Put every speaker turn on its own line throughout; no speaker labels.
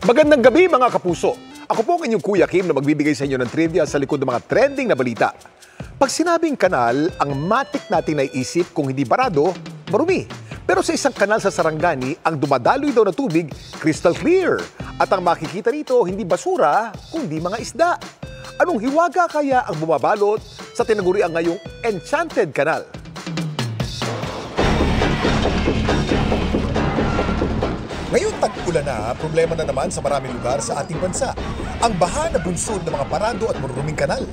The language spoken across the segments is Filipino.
Magandang gabi mga kapuso. Ako po ang inyong Kuya Kim na magbibigay sa inyo ng trivia sa likod ng mga trending na balita. Pag sinabing kanal, ang matik natin naiisip kung hindi barado, marumi. Pero sa isang kanal sa Sarangani, ang dumadaloy daw na tubig, crystal clear. At ang makikita rito, hindi basura, kundi mga isda. Anong hiwaga kaya ang bumabalot sa tinaguriang ngayong Enchanted Canal? Ngayon tag-ulan na, problema na naman sa maraming lugar sa ating bansa. Ang baha na bunsod ng mga parado at maruruming kanal.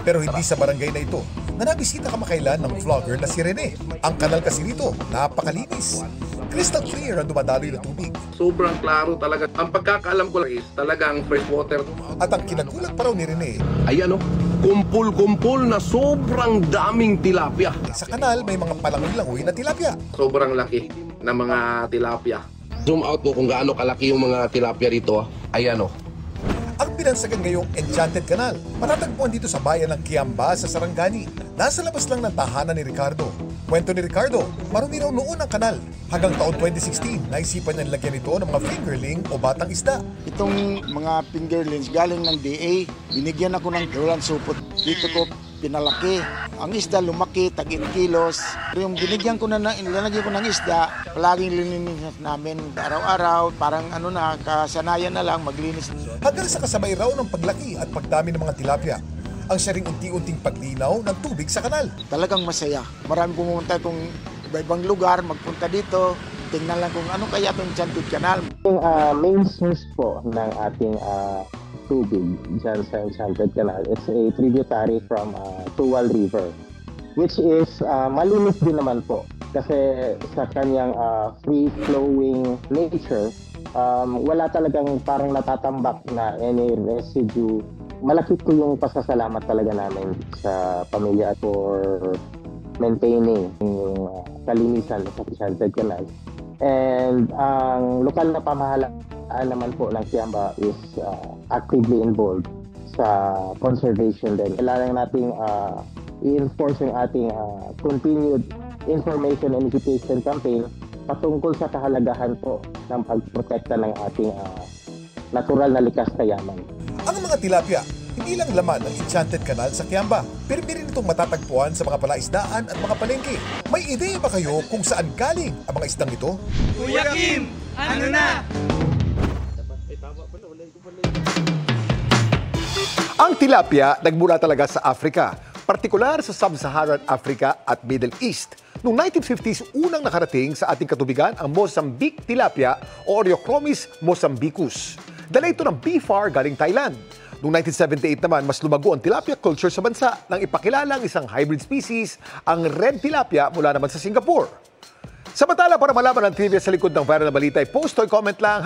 Pero hindi sa barangay na ito na nabisita kamakailan ng vlogger na si Rene. Ang kanal kasi rito, napakalinis. Crystal clear ang dumadaloy na tubig.
Sobrang klaro talaga. Ang pagkakaalam ko lang is talagang fresh water.
At ang kinagulat pa raw ni Rene,
Ayan o, kumpul-kumpul na sobrang daming tilapia.
sa kanal may mga palangoy-langoy na tilapia.
Sobrang laki ng mga tilapia. Zoom out po kung gaano kalaki yung mga tilapia rito. Ayan o.
Ang binansagan ngayong Enchanted Canal, matatagpuan dito sa bayan ng Kiamba sa Sarangani. Nasa labas lang ng tahanan ni Ricardo. Kwento ni Ricardo, marumi raw noon ang kanal. Hanggang taon 2016, naisipan niya nilagyan ito ng mga fingerling o batang isda.
Itong mga fingerlings galing ng DA, binigyan ako ng dulan supot. Dito ko pinalaki. Ang isda lumaki, tag-in kilos. Yung binigyan ko na, ilalagay ko ng isda, palaging lininis namin araw-araw. Parang kasanayan na lang maglinis.
Hanggang sa kasabay raw ng paglaki at pagdami ng mga tilapia. Ang siya ring unti-unting paglinaw ng tubig sa kanal.
Talagang masaya. Marami pumunta kung iba-ibang lugar, magpunta dito. Tingnan lang kung ano kaya itong Enchanted Canal.
Yung main source po ng ating tubig dyan sa Enchanted Canal, it's a tributary from Tuwal River, which is malinis din naman po. Kasi sa kanyang free-flowing nature, wala talagang parang natatambak na any residue. Malaki po yung pasasalamat talaga namin sa pamilya for maintaining yung kalinisan sa Enchanted Canal. And ang lokal na pamahalaan naman po ng Kiamba is actively involved sa conservation din. Kailangan nating i-enforce yung ating continued information and education campaign patungkol sa kahalagahan po ng pagprotekta ng ating natural na likas na yaman.
Ang mga tilapia, hindi lang laman ng Enchanted Canal sa Kiamba, pero rin itong matatagpuan sa mga palaisdaan at mga palengke. May ideya ba kayo kung saan galing ang mga isdang ito?
Kuya Kim, ano na?
Ang tilapia nagmula talaga sa Africa, partikular sa Sub-Saharan Africa at Middle East. Noong 1950s, unang nakarating sa ating katubigan ang Mozambique tilapia o Oreochromis mozambicus. Dala ito ng BFAR galing Thailand. Noong 1978 naman, mas lumago ang tilapia culture sa bansa nang ipakilala ang isang hybrid species, ang red tilapia mula naman sa Singapore. Samantala, para malaman ang trivia sa likod ng viral na balita, post o comment lang,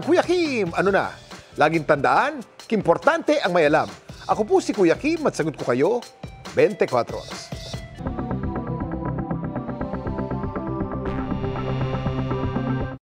#Kuya Kim, ano na? Laging tandaan, importante ang may alam. Ako po si Kuya Kim at sagot ko kayo 24 oras.